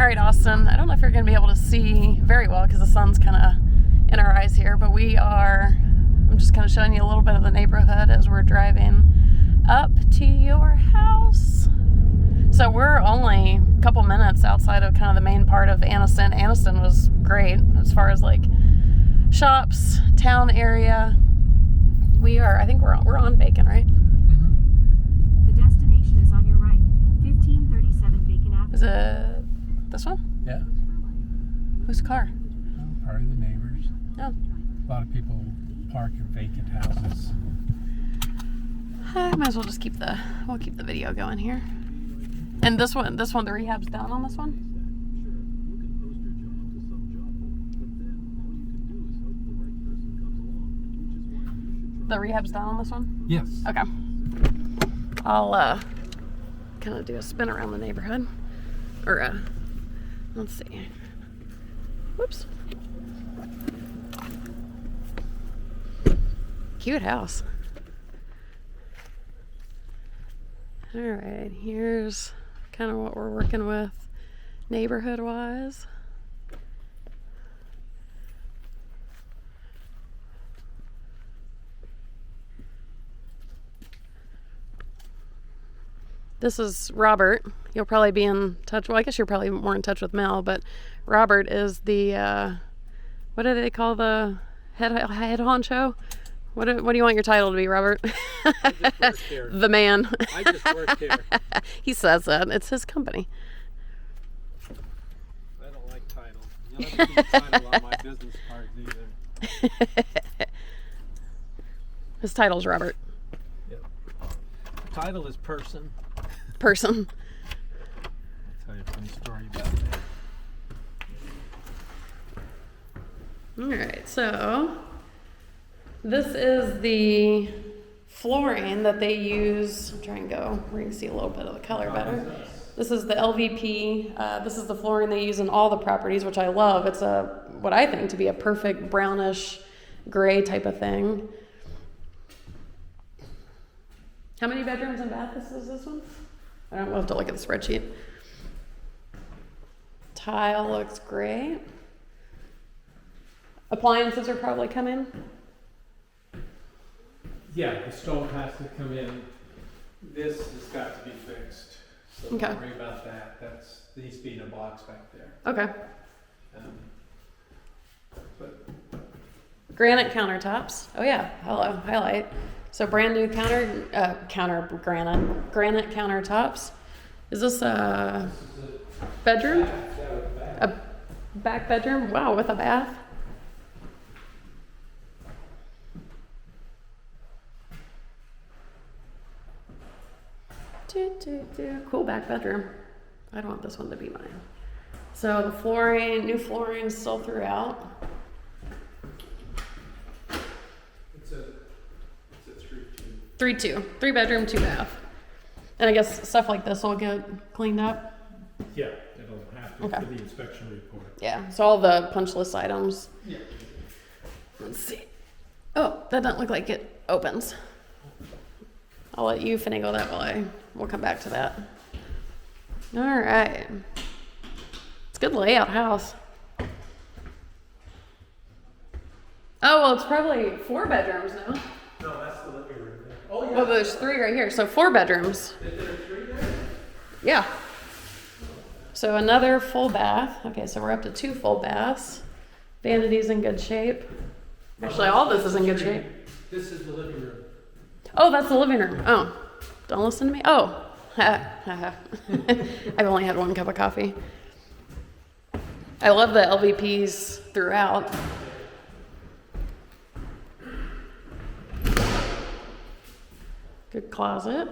All right, Austin, I don't know if you're going to be able to see very well because the sun's kind of in our eyes here, but I'm just kind of showing you a little bit of the neighborhood as we're driving up to your house. So we're only a couple minutes outside of kind of the main part of Anniston. Anniston was great as far as like shops, town area. I think we're on Bacon, right? Mm-hmm. The destination is on your right, 1537 Bacon Ave. Is it this one? Yeah. Whose car? Probably the neighbors. Oh. A lot of people park in vacant houses. I might as well just keep the video going here. And this one, the rehab's done on this one? The rehab's done on this one? Yes. Okay. I'll kind of do a spin around the neighborhood. Or let's see. Whoops. Cute house. All right, here's kind of what we're working with neighborhood-wise. This is Robert. You'll probably be in touch. Well, I guess you're probably more in touch with Mel, but Robert is the, what do they call the head honcho? What do you want your title to be, Robert? I just work here. The man. I just work here. He says that. It's his company. I don't like titles. You'll never see a title on my business cards either. His title's Robert. Yep. Title is person. Person. I'll tell you a funny story about that. All right, so this is the flooring that they use. I'm trying to go where you can see a little bit of the color better. This is the LVP. This is the flooring they use in all the properties, which I love. It's what I think to be a perfect brownish gray type of thing. How many bedrooms and baths is this one? I don't know. We'll have to look at the spreadsheet. Tile looks great. Appliances are probably coming. Yeah, the stove has to come in. This has got to be fixed. So Okay. don't worry about that. There needs to be in a box back there. Okay. But Granite countertops. Oh yeah, hello, highlight. So brand new granite countertops. Is this a bedroom? A back bedroom? Wow, with a bath. Cool back bedroom. I don't want this one to be mine. So the flooring, new flooring still throughout. it's a 3-2, 3 bedroom, 2 bath. And I guess stuff like this will get cleaned up. Yeah, it'll have to Okay. for the inspection report. Yeah, so all the punch list items. Yeah. Let's see. Oh, that doesn't look like it opens. I'll let you finagle that while we'll come back to that. All right. It's a good layout house. Oh, well, it's probably 4 bedrooms now. No, that's the living room. Oh, yeah. Well, there's 3 right here, so 4 bedrooms. Is there 3 there? Yeah. So another full bath. Okay, so we're up to 2 full baths. Vanity's in good shape. Actually, all this is in good shape. This is the living room. Oh, that's the living room. Oh, don't listen to me. Oh, I've only had 1 cup of coffee. I love the LVPs throughout. Good closet.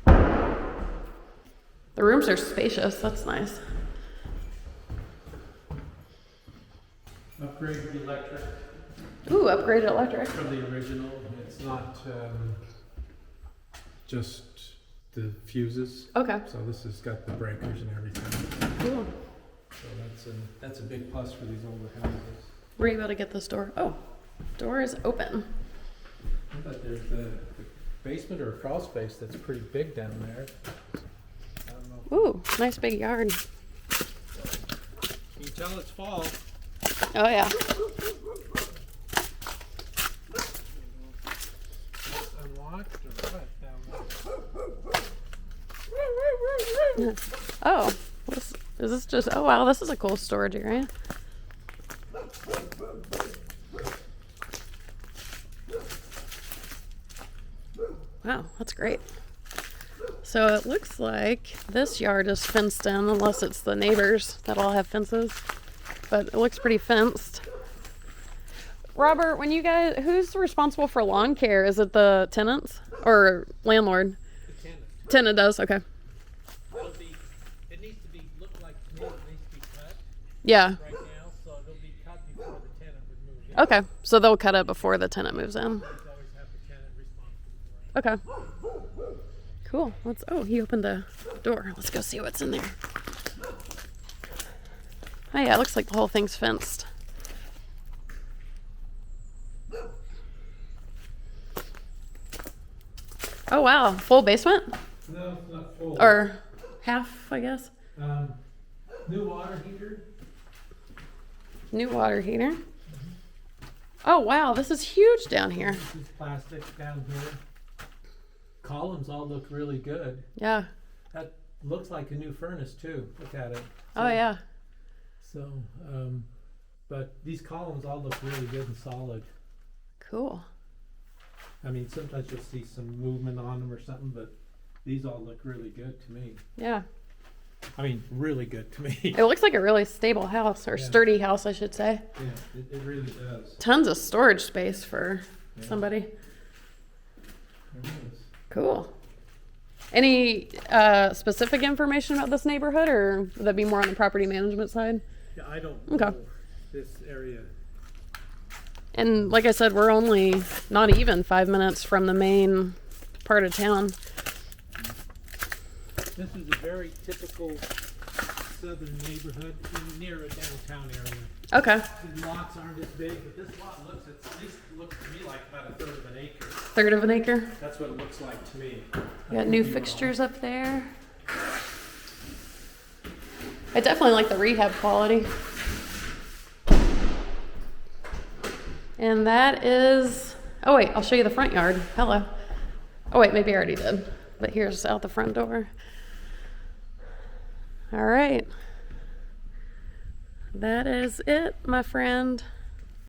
The rooms are spacious. That's nice. Upgraded electric Ooh, upgraded electric. from the original. It's not just the fuses. Okay, So this has got the breakers and everything. cool. So that's a big plus for these older houses. Were you able to get this door? Oh, door is open. I thought there's the basement or a crawl space that's pretty big down there. I don't know. Ooh, nice big yard. tell it's fall. Oh yeah. It's unlocked or what down there? Oh, is this just? Oh wow, this is a cool storage area. Wow, that's great. So it looks like this yard is fenced in, unless it's the neighbors that all have fences. But it looks pretty fenced. Robert, when you guys, who's responsible for lawn care? Is it the tenants or landlord? The tenant. Tenant does, okay. It needs to be look like to me. It needs to be cut Yeah. right now, so it'll be cut before the tenant would move in. Okay, so they'll cut it before the tenant moves in. Always have the tenant responsible for it. Okay. Cool. Oh, he opened the door. Let's go see what's in there. Oh yeah, it looks like the whole thing's fenced. Oh wow, full basement? No, it's not full. Or half, I guess. New water heater. New water heater. Oh wow, this is huge down here. This is plastic down here. Columns all look really good. Yeah. That looks like a new furnace too. Look at it. Oh yeah. So, but these columns all look really good and solid. Cool. I mean, sometimes you'll see some movement on them or something, but these all look really good to me. Yeah. I mean, really good to me. It looks like a really stable house, or Yeah. sturdy house, I should say. Yeah, it really does. Tons of storage space for Yeah. somebody. It is. Cool. Any specific information about this neighborhood, or would that be more on the property management side? Yeah, I don't Okay. know this area. And like I said, we're only not even 5 minutes from the main part of town. This is a very typical southern neighborhood near a downtown area. Okay. These lots aren't as big, but this lot at least looks to me like about a third of an acre. Third of an acre. That's what it looks like to me. We got new fixtures up there. I definitely like the rehab quality. And that is, oh wait, I'll show you the front yard. Hello. Oh wait, maybe I already did. But here's out the front door. All right. That is it, my friend.